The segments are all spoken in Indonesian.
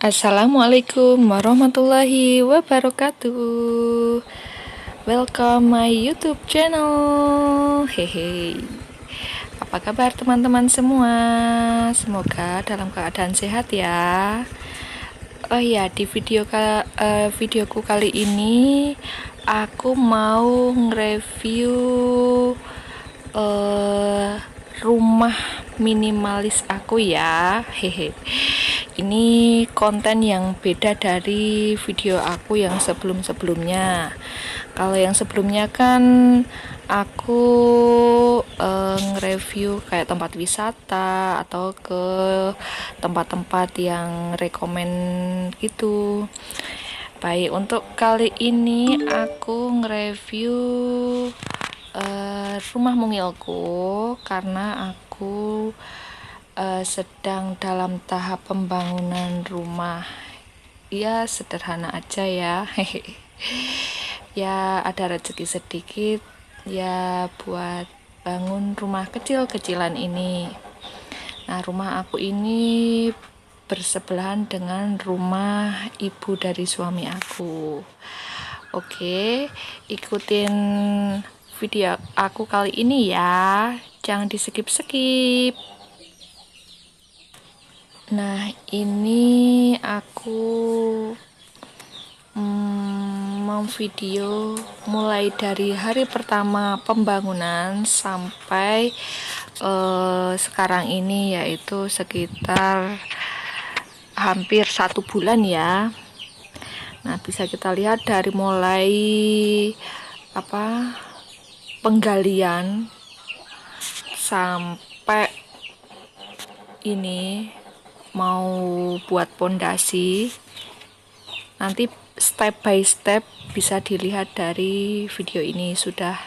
Assalamualaikum warahmatullahi wabarakatuh. Welcome my YouTube channel. Hehe. Apa kabar teman-teman semua? Semoga dalam keadaan sehat ya. Oh ya, di videoku kali ini aku mau nge-review rumah minimalis aku ya. Hehe. Ini konten yang beda dari video aku yang sebelum-sebelumnya. Kalau yang sebelumnya kan aku nge-review kayak tempat wisata atau ke tempat-tempat yang rekomen gitu. Baik, untuk kali ini aku nge-review rumah mungilku karena aku sedang dalam tahap pembangunan rumah. Ya sederhana aja ya. Ya ada rezeki sedikit ya buat bangun rumah kecil-kecilan ini. Nah, rumah aku ini bersebelahan dengan rumah ibu dari suami aku. Oke, ikutin video aku kali ini ya. Jangan di skip-skip. Nah, ini aku mau video mulai dari hari pertama pembangunan sampai sekarang ini, yaitu sekitar hampir 1 bulan ya. Nah, bisa kita lihat dari mulai penggalian sampai ini mau buat pondasi. Nanti step by step bisa dilihat dari video ini, sudah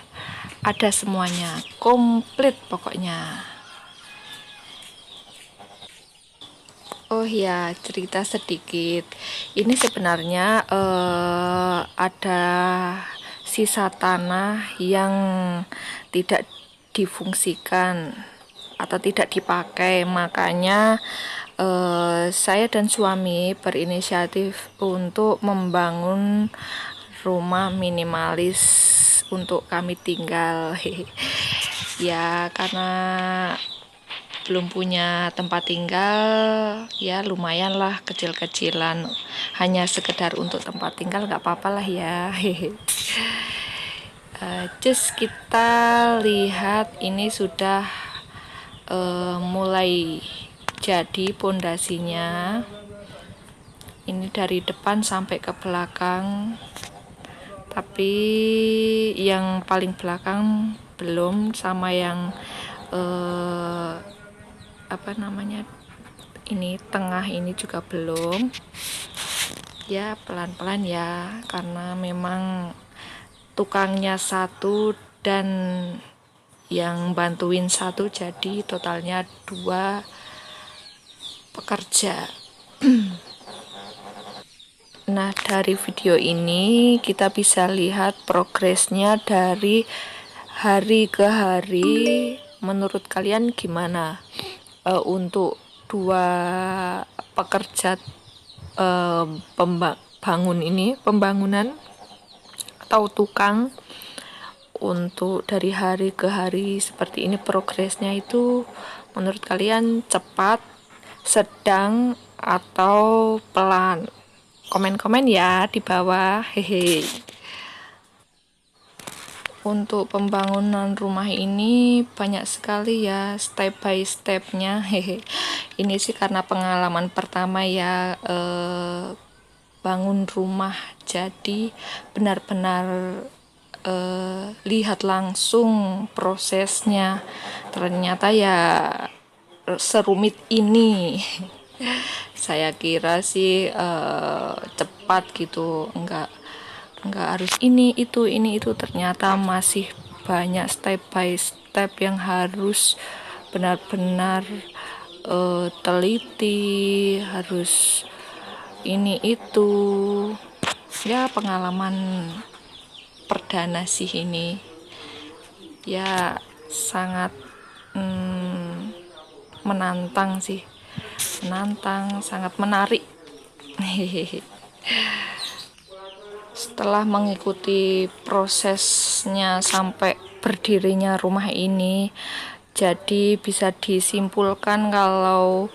ada semuanya, komplit pokoknya. Oh ya, cerita sedikit. Ini sebenarnya ada sisa tanah yang tidak difungsikan atau tidak dipakai, makanya saya dan suami berinisiatif untuk membangun rumah minimalis untuk kami tinggal. Ya karena belum punya tempat tinggal, ya lumayan lah kecil-kecilan, hanya sekedar untuk tempat tinggal nggak apa-apa lah ya. Just kita lihat ini sudah mulai jadi pondasinya. Ini dari depan sampai ke belakang, tapi yang paling belakang belum, sama yang ini tengah ini juga belum. Ya pelan-pelan ya, karena memang tukangnya satu dan yang bantuin satu, jadi totalnya 2 pekerja. Nah, dari video ini kita bisa lihat progresnya dari hari ke hari. Menurut kalian gimana untuk 2 pekerja pembangunan atau tukang, untuk dari hari ke hari seperti ini, progresnya itu menurut kalian cepat, sedang, atau pelan? Komen-komen ya di bawah. Hehe. Untuk pembangunan rumah ini banyak sekali ya step by stepnya. Hehe. Ini sih karena pengalaman pertama ya, bangun rumah, jadi benar-benar lihat langsung prosesnya. Ternyata ya serumit ini. Saya kira sih cepat gitu, enggak harus ini itu, ternyata masih banyak step by step yang harus benar-benar teliti, harus ini itu. Ya pengalaman perdana sih ini, ya sangat menantang sih, sangat menarik Setelah mengikuti prosesnya sampai berdirinya rumah ini, jadi bisa disimpulkan kalau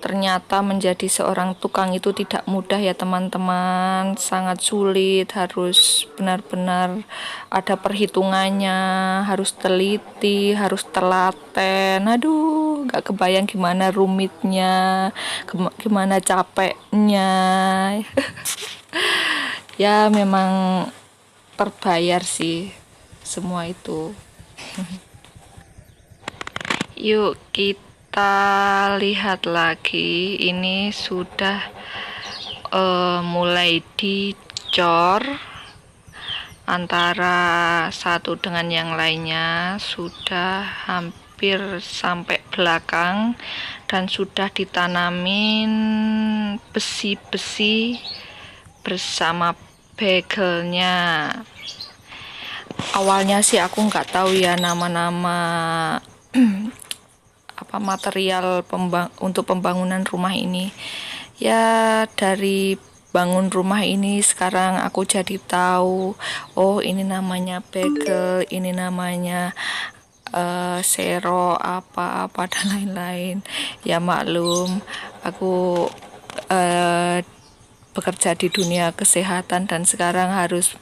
ternyata menjadi seorang tukang itu tidak mudah ya teman-teman, sangat sulit, harus benar-benar ada perhitungannya, harus teliti, harus telaten. Aduh, gak kebayang gimana rumitnya, gimana capeknya. Ya memang terbayar sih semua itu. Yuk kita lihat lagi, ini sudah mulai dicor antara satu dengan yang lainnya, sudah hampir sampai belakang dan sudah ditanamin besi-besi bersama bagelnya. Awalnya sih aku nggak tahu ya nama-nama apa material untuk pembangunan rumah ini. Ya dari bangun rumah ini sekarang aku jadi tahu, oh ini namanya bagel, ini namanya sero apa-apa dan lain-lain. Ya maklum, aku bekerja di dunia kesehatan dan sekarang harus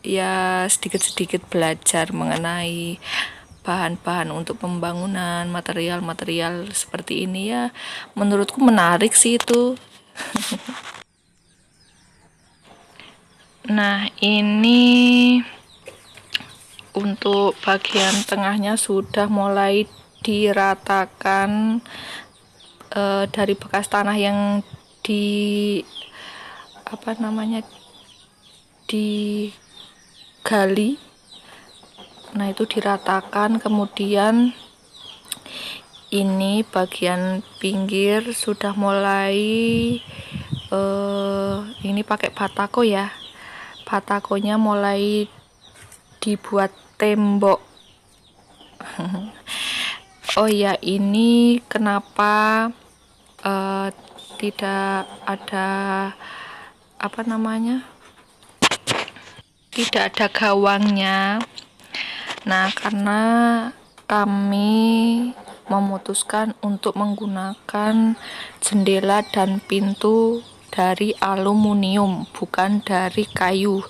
ya sedikit-sedikit belajar mengenai bahan-bahan untuk pembangunan, material-material seperti ini. Ya menurutku menarik sih itu. Nah ini untuk bagian tengahnya sudah mulai diratakan dari bekas tanah yang digali. Nah itu diratakan, kemudian ini bagian pinggir sudah mulai ini pakai batako ya, batakonya mulai dibuat tembok. Oh ya, ini kenapa tidak ada tidak ada gawangnya. Nah karena kami memutuskan untuk menggunakan jendela dan pintu dari aluminium, bukan dari kayu.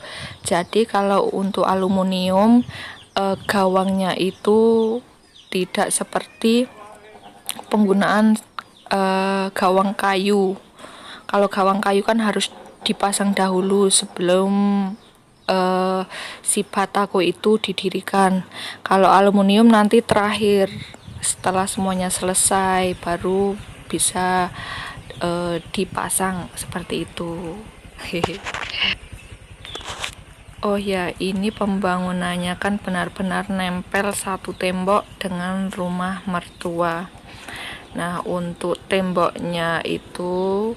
Jadi kalau untuk aluminium gawangnya itu tidak seperti penggunaan gawang kayu. Kalau gawang kayu kan harus dipasang dahulu sebelum si batako itu didirikan. Kalau aluminium nanti terakhir, setelah semuanya selesai baru bisa dipasang seperti itu. Oh ya, ini pembangunannya kan benar-benar nempel satu tembok dengan rumah mertua. Nah untuk temboknya itu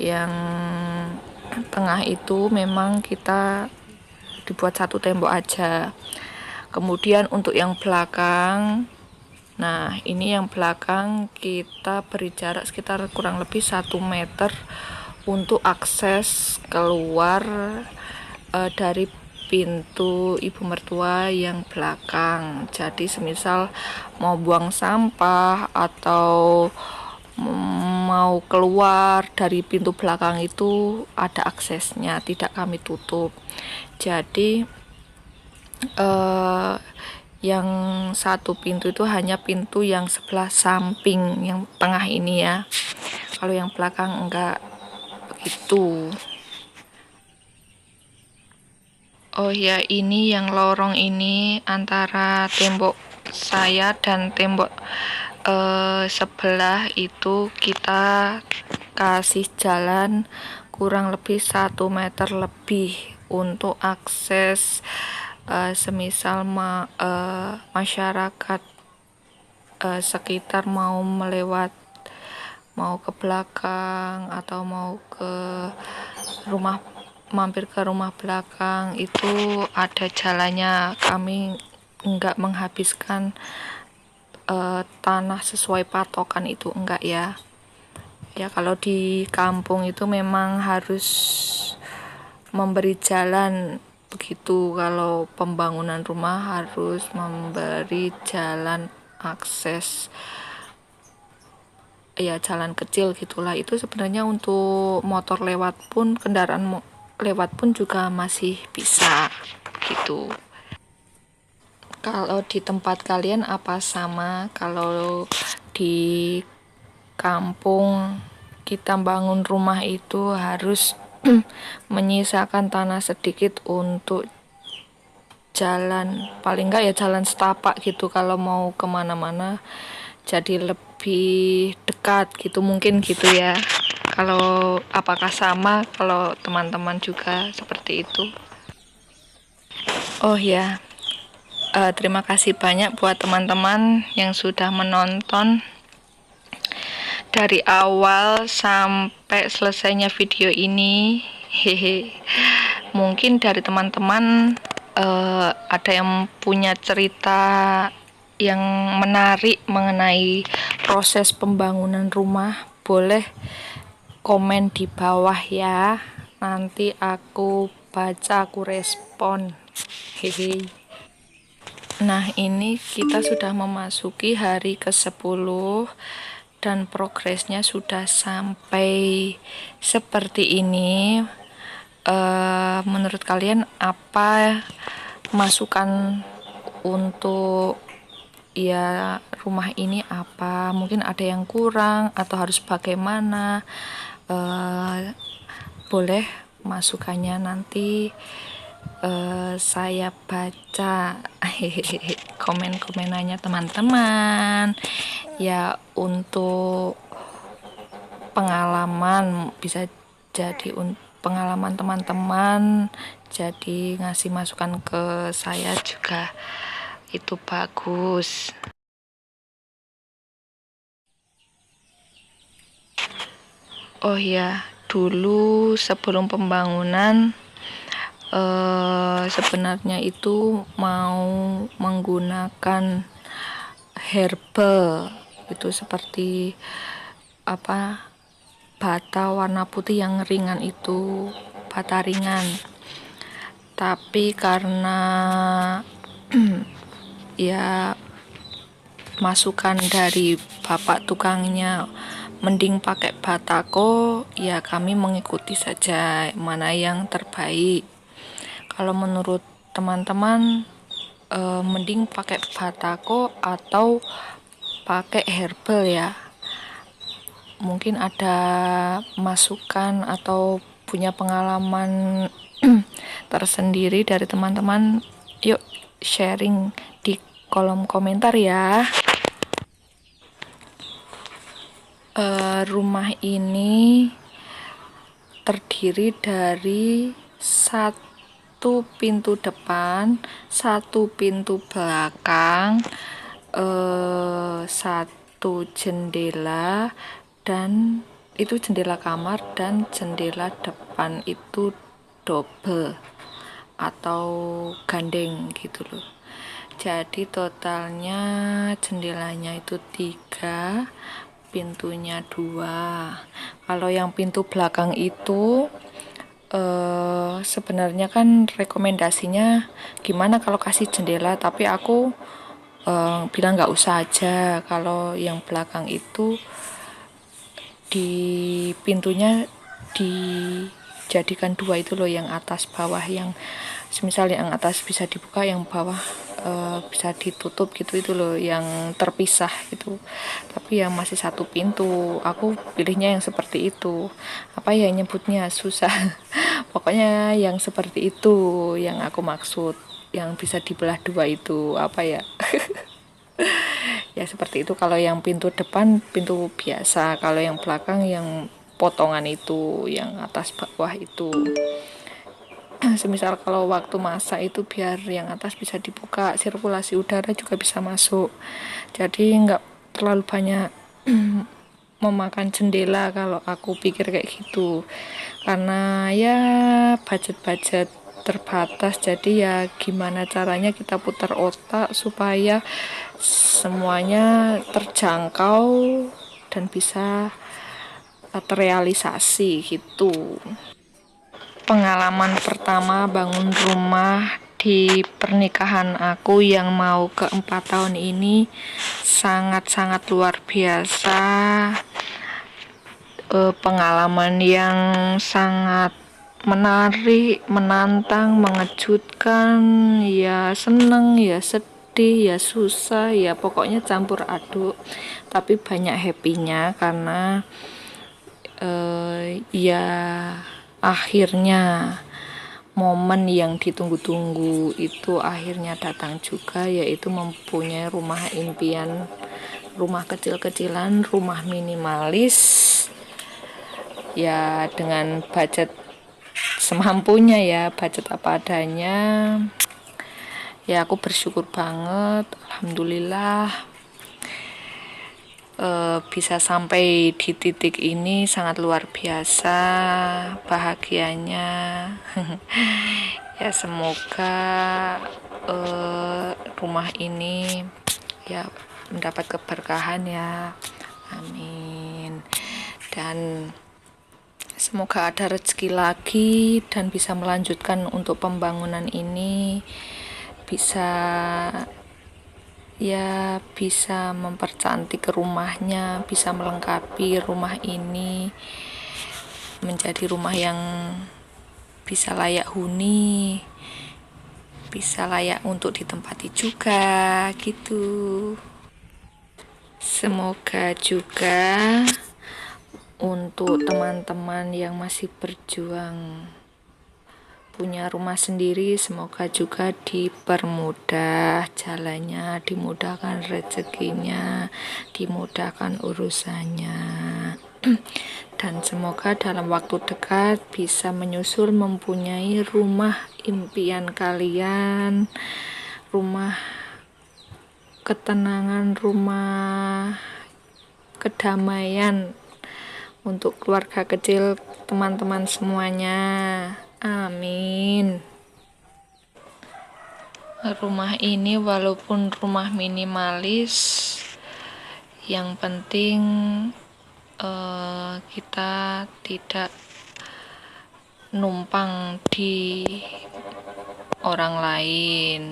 yang tengah itu memang kita dibuat satu tembok aja. Kemudian untuk yang belakang, nah ini yang belakang kita beri jarak sekitar kurang lebih 1 meter untuk akses keluar dari pintu ibu mertua yang belakang. Jadi semisal mau buang sampah atau mau keluar dari pintu belakang itu ada aksesnya, tidak kami tutup. Jadi yang satu pintu itu hanya pintu yang sebelah samping, yang tengah ini ya. Kalau yang belakang enggak begitu. Oh ya, ini yang lorong ini antara tembok saya dan tembok sebelah itu kita kasih jalan kurang lebih 1 meter lebih untuk akses semisal masyarakat sekitar mau ke belakang atau mau ke rumah, mampir ke rumah belakang, itu ada jalannya. Kami enggak menghabiskan tanah sesuai patokan itu, enggak ya. Ya kalau di kampung itu memang harus memberi jalan begitu. Kalau pembangunan rumah harus memberi jalan akses, ya jalan kecil gitulah. Itu sebenarnya untuk motor lewat pun, kendaraan lewat pun juga masih bisa gitu. Kalau di tempat kalian apa sama? Kalau di kampung kita bangun rumah itu harus menyisakan tanah sedikit untuk jalan, paling enggak ya jalan setapak gitu kalau mau kemana-mana, jadi lebih dekat gitu, mungkin gitu ya. Kalau apakah sama kalau teman-teman juga seperti itu? Oh ya, terima kasih banyak buat teman-teman yang sudah menonton dari awal sampai selesainya video ini. Hehe. Mungkin dari teman-teman ada yang punya cerita yang menarik mengenai proses pembangunan rumah, boleh komen di bawah ya. Nanti aku baca, aku respon. Hehe. Nah, ini kita sudah memasuki hari ke-10 dan progresnya sudah sampai seperti ini. Menurut kalian apa masukan untuk ya rumah ini, apa mungkin ada yang kurang atau harus bagaimana? Boleh masukannya, nanti saya baca komen-komenannya teman-teman ya. Untuk pengalaman, bisa jadi pengalaman teman-teman, jadi ngasih masukan ke saya juga itu bagus. Oh ya, dulu sebelum pembangunan sebenarnya itu mau menggunakan herbal itu, seperti apa, bata warna putih yang ringan itu, bata ringan. Tapi karena ya masukan dari bapak tukangnya mending pakai batako, ya kami mengikuti saja mana yang terbaik. Kalau menurut teman-teman mending pakai batako atau pakai herbal ya? Mungkin ada masukan atau punya pengalaman tersendiri dari teman-teman, yuk sharing di kolom komentar ya. Rumah ini terdiri dari satu pintu depan, satu pintu belakang, satu jendela, dan itu jendela kamar, dan jendela depan itu double atau gandeng gitu loh. Jadi totalnya jendelanya itu 3, pintunya 2. Kalau yang pintu belakang itu sebenarnya kan rekomendasinya gimana kalau kasih jendela, tapi aku bilang nggak usah aja. Kalau yang belakang itu di pintunya dijadikan 2 itu loh, yang atas bawah, yang semisal yang atas bisa dibuka, yang bawah bisa ditutup gitu, itu loh yang terpisah itu. Tapi yang masih satu pintu, aku pilihnya yang seperti itu. Apa ya nyebutnya, susah. Pokoknya yang seperti itu yang aku maksud, yang bisa dibelah 2 itu apa ya. Ya seperti itu. Kalau yang pintu depan pintu biasa, kalau yang belakang yang potongan itu, yang atas bawah itu. Semisal kalau waktu masak itu biar yang atas bisa dibuka, sirkulasi udara juga bisa masuk. Jadi nggak terlalu banyak memakan jendela kalau aku pikir kayak gitu. Karena ya budget terbatas, jadi ya gimana caranya kita putar otak supaya semuanya terjangkau dan bisa terrealisasi gitu. Pengalaman pertama bangun rumah di pernikahan aku yang mau ke 4 tahun ini sangat-sangat luar biasa. Pengalaman yang sangat menarik, menantang, mengejutkan, ya seneng, ya sedih, ya susah, ya pokoknya campur aduk. Tapi banyak happy-nya karena ya akhirnya momen yang ditunggu-tunggu itu akhirnya datang juga, yaitu mempunyai rumah impian, rumah kecil-kecilan, rumah minimalis ya dengan budget semampunya, ya budget apa adanya. Ya aku bersyukur banget, alhamdulillah bisa sampai di titik ini sangat luar biasa bahagianya. Ya semoga rumah ini ya mendapat keberkahan ya, amin. Dan semoga ada rezeki lagi dan bisa melanjutkan untuk pembangunan ini, bisa mempercantik rumahnya, bisa melengkapi rumah ini menjadi rumah yang bisa layak huni, bisa layak untuk ditempati juga gitu. Semoga juga untuk teman-teman yang masih berjuang punya rumah sendiri, semoga juga dipermudah jalannya, dimudahkan rezekinya, dimudahkan urusannya. Dan semoga dalam waktu dekat bisa menyusul mempunyai rumah impian kalian, rumah ketenangan, rumah kedamaian untuk keluarga kecil teman-teman semuanya. Amin. Rumah ini walaupun rumah minimalis, yang penting kita tidak numpang di orang lain.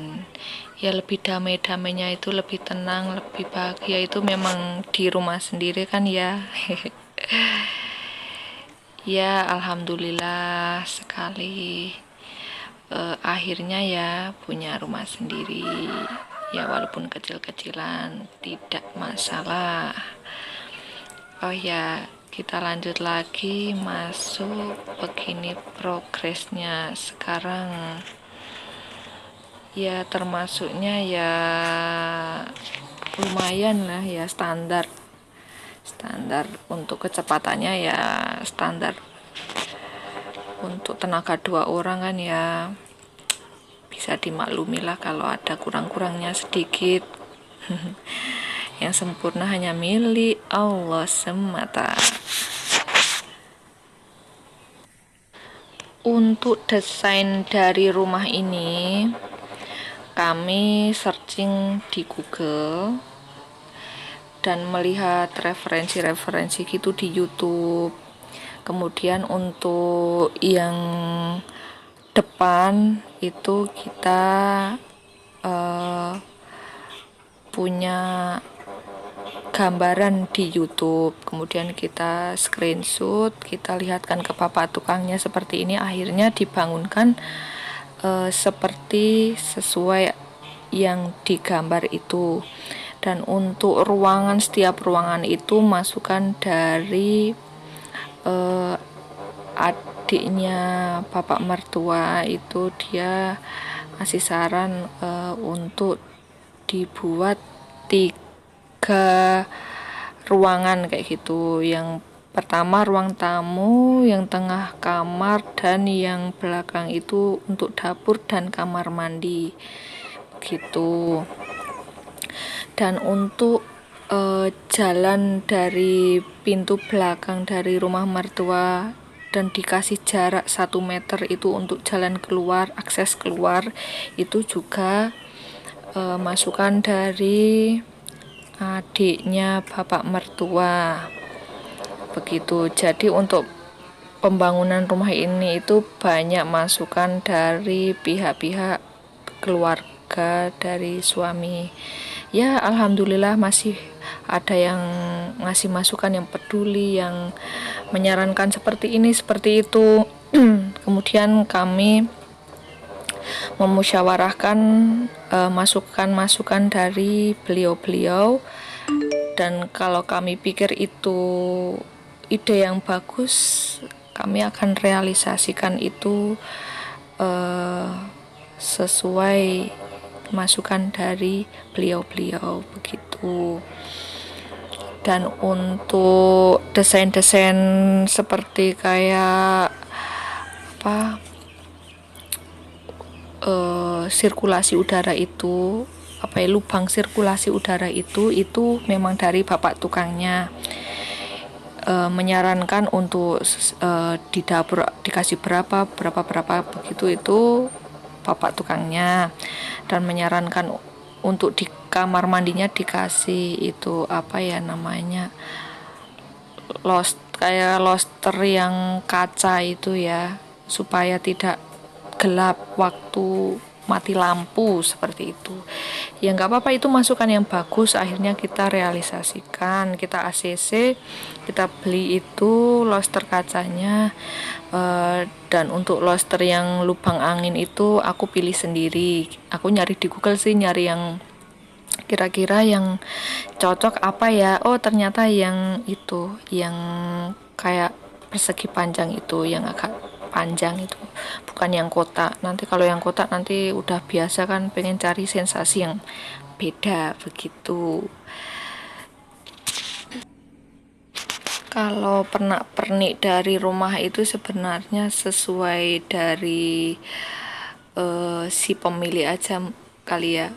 Ya lebih damai-damainya itu, lebih tenang, lebih bahagia itu memang di rumah sendiri kan ya. Ya alhamdulillah sekali akhirnya ya punya rumah sendiri, ya walaupun kecil-kecilan tidak masalah. Oh ya, kita lanjut lagi, masuk begini progresnya sekarang. Ya termasuknya ya lumayan lah ya, standar untuk kecepatannya ya standar untuk tenaga 2 orang kan ya bisa dimaklumi lah kalau ada kurang-kurangnya sedikit. Yang sempurna hanya milik Allah semata. Untuk desain dari rumah ini kami searching di Google dan melihat referensi-referensi gitu di YouTube. Kemudian untuk yang depan itu kita punya gambaran di YouTube, kemudian kita screenshot, kita lihatkan ke bapak tukangnya seperti ini, akhirnya dibangunkan seperti sesuai yang digambar itu. Dan untuk ruangan, setiap ruangan itu masukan dari adiknya bapak mertua, itu dia kasih saran untuk dibuat 3 ruangan kayak gitu. Yang pertama ruang tamu, yang tengah kamar, dan yang belakang itu untuk dapur dan kamar mandi gitu. Dan untuk jalan dari pintu belakang dari rumah mertua dan dikasih jarak 1 meter itu untuk jalan keluar, akses keluar, itu juga masukan dari adiknya bapak mertua. begitu. Jadi untuk pembangunan rumah ini itu banyak masukan dari pihak-pihak keluarga, dari suami. Ya alhamdulillah masih ada yang ngasih masukan, yang peduli, yang menyarankan seperti ini seperti itu. Kemudian kami memusyawarahkan masukan-masukan dari beliau-beliau, dan kalau kami pikir itu ide yang bagus, kami akan realisasikan itu sesuai masukan dari beliau-beliau begitu. Dan untuk desain-desain seperti kayak apa, sirkulasi udara itu, apa ya, lubang sirkulasi udara itu memang dari bapak tukangnya. Menyarankan untuk di dapur dikasih berapa begitu, itu bapak tukangnya. Dan menyarankan untuk di kamar mandinya dikasih itu apa ya namanya, kayak loster yang kaca itu ya, supaya tidak gelap waktu mati lampu seperti itu. Ya nggak apa-apa, itu masukan yang bagus. Akhirnya kita realisasikan, kita ACC, kita beli itu loster kacanya. Dan untuk loster yang lubang angin itu aku pilih sendiri. Aku nyari di Google sih, nyari yang kira-kira yang cocok apa ya. Oh ternyata yang itu, yang kayak persegi panjang itu, yang agak panjang itu, bukan yang kotak. Nanti kalau yang kotak nanti udah biasa kan, pengen cari sensasi yang beda begitu. Kalau pernak-pernik dari rumah itu sebenarnya sesuai dari si pemilik aja kali ya.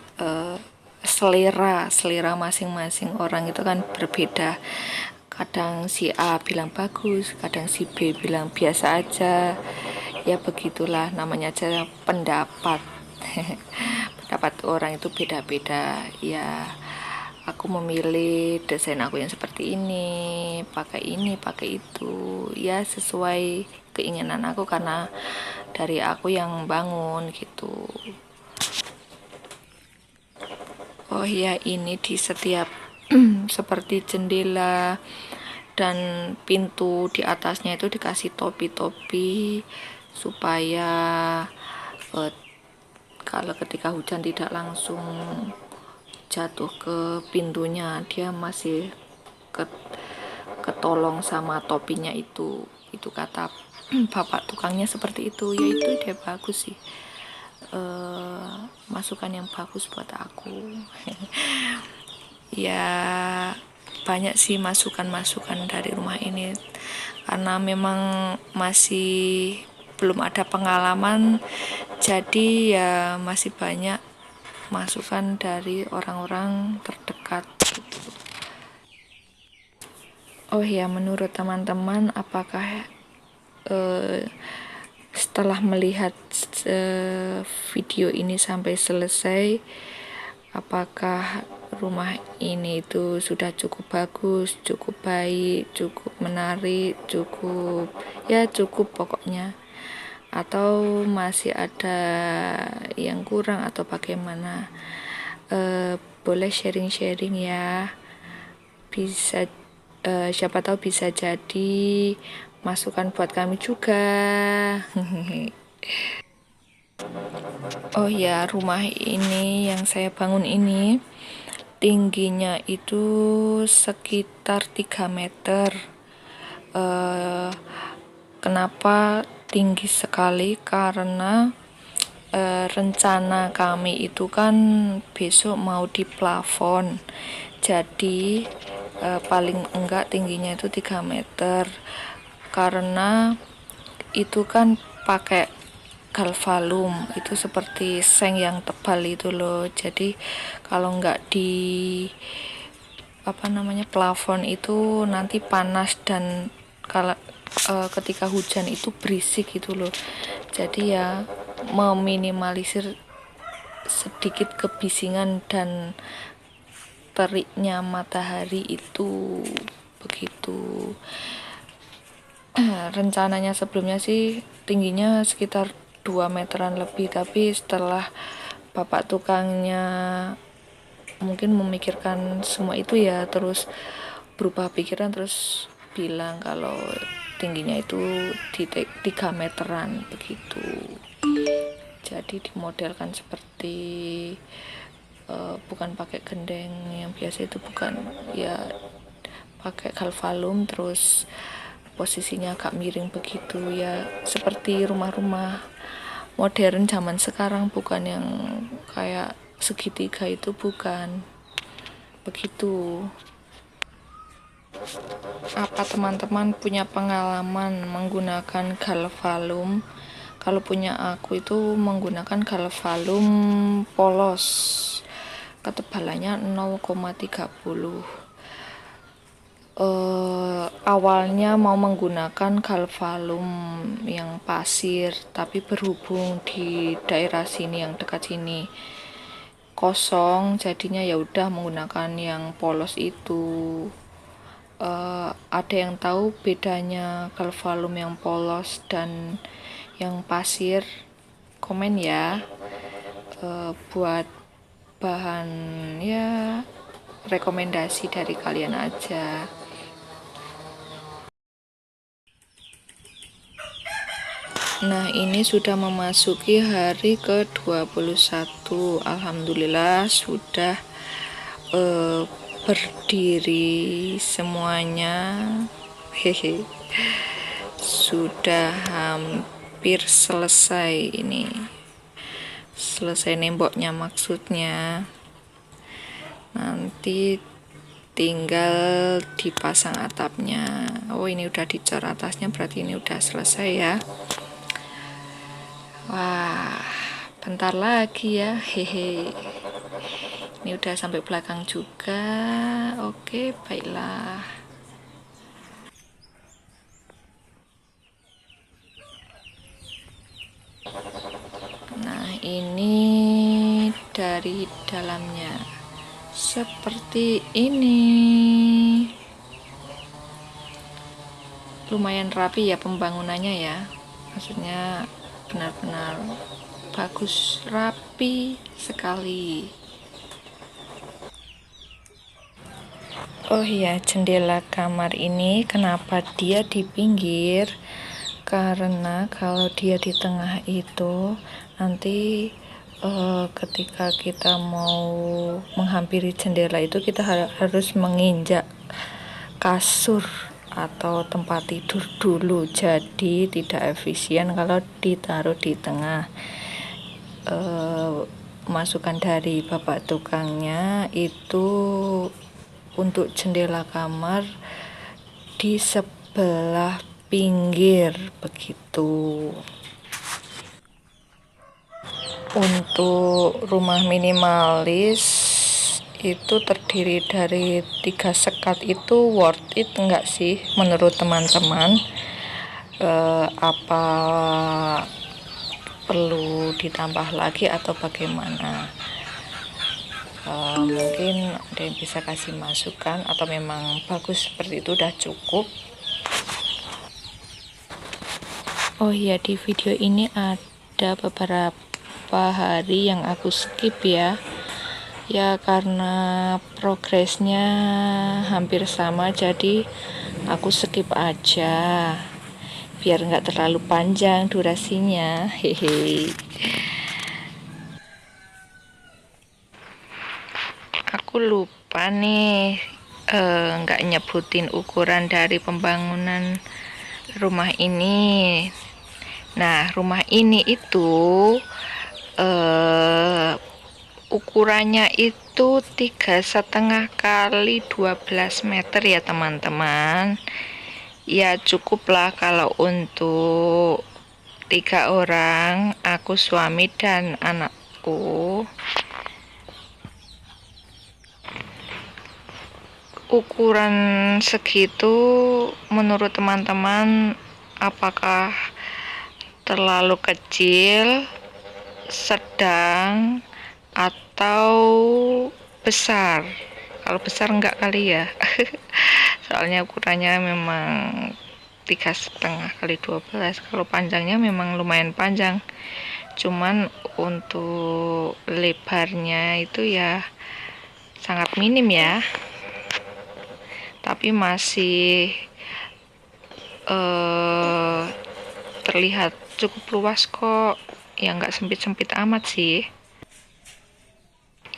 Selera masing-masing orang itu kan berbeda. Kadang si A bilang bagus, kadang si B bilang biasa aja. Ya begitulah, namanya aja pendapat. Pendapat orang itu beda-beda. Ya aku memilih desain aku yang seperti ini, pakai itu, ya sesuai keinginan aku, karena dari aku yang bangun gitu. Oh ya, ini di setiap seperti jendela dan pintu di atasnya itu dikasih topi-topi supaya kalau ketika hujan tidak langsung jatuh ke pintunya, dia masih ketolong sama topinya itu kata bapak tukangnya seperti itu. Ya itu dia bagus sih, masukan yang bagus buat aku. Ya banyak sih masukan-masukan dari rumah ini, karena memang masih belum ada pengalaman, jadi ya masih banyak masukan dari orang-orang terdekat gitu. Oh ya, menurut teman-teman, apakah setelah melihat video ini sampai selesai, apakah rumah ini itu sudah cukup bagus, cukup baik, cukup menarik, cukup pokoknya, atau masih ada yang kurang atau bagaimana? Boleh sharing-sharing ya, bisa siapa tahu bisa jadi masukan buat kami juga. Oh ya, rumah ini yang saya bangun ini tingginya itu sekitar 3 meter. Kenapa tinggi sekali? Karena rencana kami itu kan besok mau di plafon, jadi paling enggak tingginya itu 3 meter, karena itu kan pakai galvalum, itu seperti seng yang tebal itu loh. Jadi kalau enggak di plafon itu nanti panas, dan kalau ketika hujan itu berisik gitu loh. Jadi ya meminimalisir sedikit kebisingan dan teriknya matahari itu begitu. begitu. Rencananya sebelumnya sih tingginya sekitar 2 meteran lebih, tapi setelah bapak tukangnya mungkin memikirkan semua itu ya, terus berubah pikiran, terus bilang kalau tingginya itu di 3 meteran begitu. Jadi dimodelkan seperti bukan pakai gendeng yang biasa, itu bukan ya, pakai galvalum, terus posisinya agak miring begitu ya, seperti rumah-rumah modern zaman sekarang, bukan yang kayak segitiga, itu bukan begitu. Apa teman-teman punya pengalaman menggunakan galvalum? Kalau punya aku itu menggunakan galvalum polos, ketebalannya 0,30. Awalnya mau menggunakan galvalum yang pasir, tapi berhubung di daerah sini, yang dekat sini kosong, jadinya ya udah menggunakan yang polos itu. Ada yang tahu bedanya galvalum yang polos dan yang pasir? Komen ya, buat bahan ya, rekomendasi dari kalian aja. Nah, ini sudah memasuki hari ke-21. Alhamdulillah sudah berdiri semuanya. Hehe. Sudah hampir selesai ini. Selesai nemboknya maksudnya. Nanti tinggal dipasang atapnya. Oh, ini udah dicor atasnya, berarti ini udah selesai ya. Wah, bentar lagi ya, hehe. Ini udah sampai belakang juga. Oke, baiklah. Nah, ini dari dalamnya seperti ini. Lumayan rapi ya pembangunannya ya. Maksudnya benar-benar bagus, rapi sekali. Oh iya, jendela kamar ini kenapa dia di pinggir? Karena kalau dia di tengah itu nanti ketika kita mau menghampiri jendela itu kita harus menginjak kasur atau tempat tidur dulu, jadi tidak efisien kalau ditaruh di tengah. Masukan dari bapak tukangnya itu untuk jendela kamar di sebelah pinggir begitu. Untuk rumah minimalis itu terdiri dari 3 sekat, itu worth it enggak sih menurut teman-teman? Apa perlu ditambah lagi atau bagaimana? Mungkin ada yang bisa kasih masukan, atau memang bagus seperti itu udah cukup. Oh iya, di video ini ada beberapa hari yang aku skip ya, karena progresnya hampir sama, jadi aku skip aja biar nggak terlalu panjang durasinya. Hehe. Aku lupa nih nggak nyebutin ukuran dari pembangunan rumah ini. Nah, rumah ini itu ukurannya itu 3,5 kali 12 meter ya teman-teman. Ya cukuplah kalau untuk 3 orang, aku, suami, dan anakku. Ukuran segitu menurut teman-teman apakah terlalu kecil, sedang, atau besar? Kalau besar enggak kali ya. soalnya ukurannya memang 3,5 kali 12. Kalau panjangnya memang lumayan panjang, cuman untuk lebarnya itu ya sangat minim ya, tapi masih terlihat cukup luas kok, ya nggak sempit-sempit amat sih.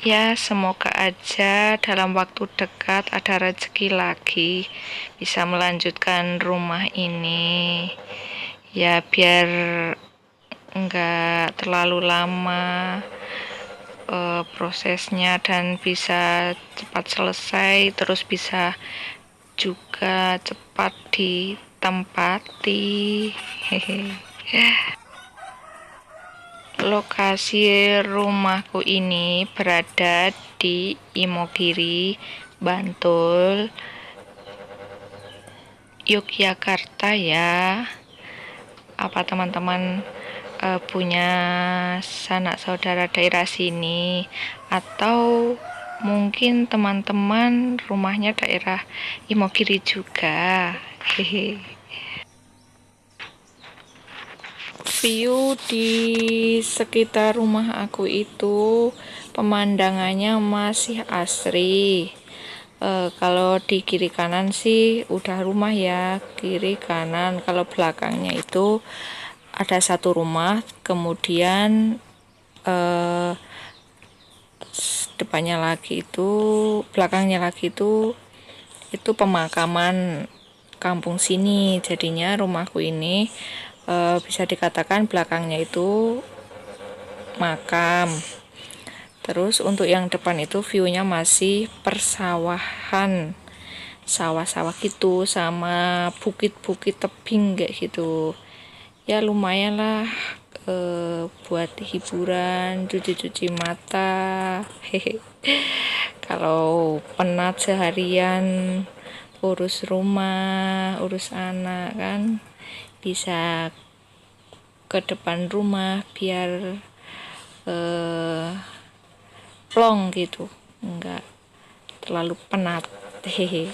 Ya, semoga aja dalam waktu dekat ada rezeki lagi bisa melanjutkan rumah ini. Ya, biar enggak terlalu lama prosesnya dan bisa cepat selesai, terus bisa juga cepat ditempati. Lokasi rumahku ini berada di Imogiri, Bantul, Yogyakarta ya. Apa teman-teman punya sanak saudara daerah sini, atau mungkin teman-teman rumahnya daerah Imogiri juga. Hehe. View di sekitar rumah aku itu pemandangannya masih asri. Kalau di kiri kanan sih udah rumah ya, kiri kanan. Kalau belakangnya itu ada satu rumah, kemudian depannya lagi itu, belakangnya lagi itu pemakaman kampung sini. Jadinya rumahku ini bisa dikatakan belakangnya itu makam. Terus untuk yang depan itu view-nya masih persawahan, sawah-sawah gitu, sama bukit-bukit tebing kayak gitu. Ya lumayan lah buat hiburan, cuci-cuci mata. Hehe. Kalau penat seharian urus rumah, urus anak kan, bisa ke depan rumah biar plong gitu, enggak terlalu penat. Hehe.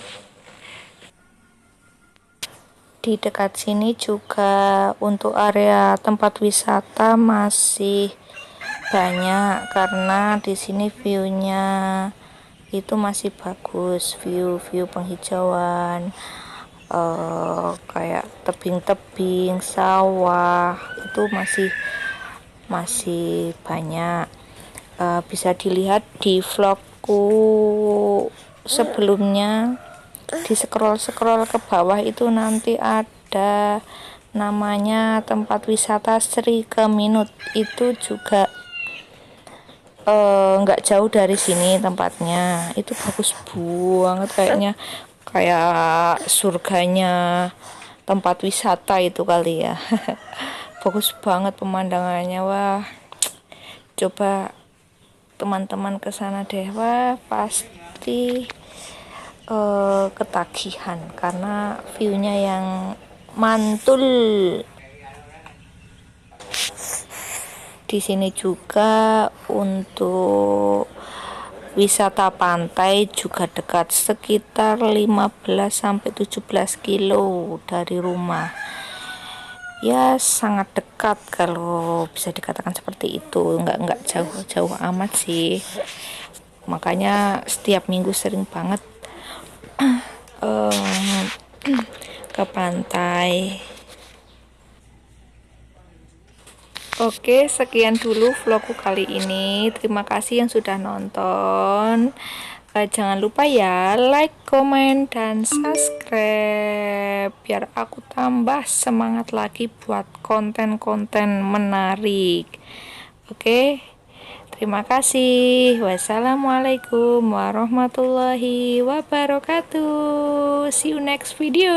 Di dekat sini juga untuk area tempat wisata masih banyak, karena di sini view-nya itu masih bagus, view penghijauan, kayak tebing-tebing, sawah itu masih banyak. Bisa dilihat di vlogku sebelumnya, di scroll ke bawah itu nanti ada namanya tempat wisata Sri Keminut. Itu juga nggak jauh dari sini tempatnya. Itu bagus banget, kayaknya kayak surganya tempat wisata itu kali ya. Bagus banget pemandangannya. Wah, coba teman-teman ke sana deh. Wah, pasti ketagihan karena view-nya yang mantul. Di sini juga untuk wisata pantai juga dekat, sekitar 15-17 kilo dari rumah. Ya sangat dekat kalau bisa dikatakan seperti itu, nggak jauh amat sih. Makanya setiap minggu sering banget ke pantai. Oke, sekian dulu vlogku kali ini. Terima kasih yang sudah nonton. Jangan lupa ya like, komen, dan subscribe biar aku tambah semangat lagi buat konten-konten menarik. Oke, terima kasih. Wassalamualaikum warahmatullahi wabarakatuh. See you next video.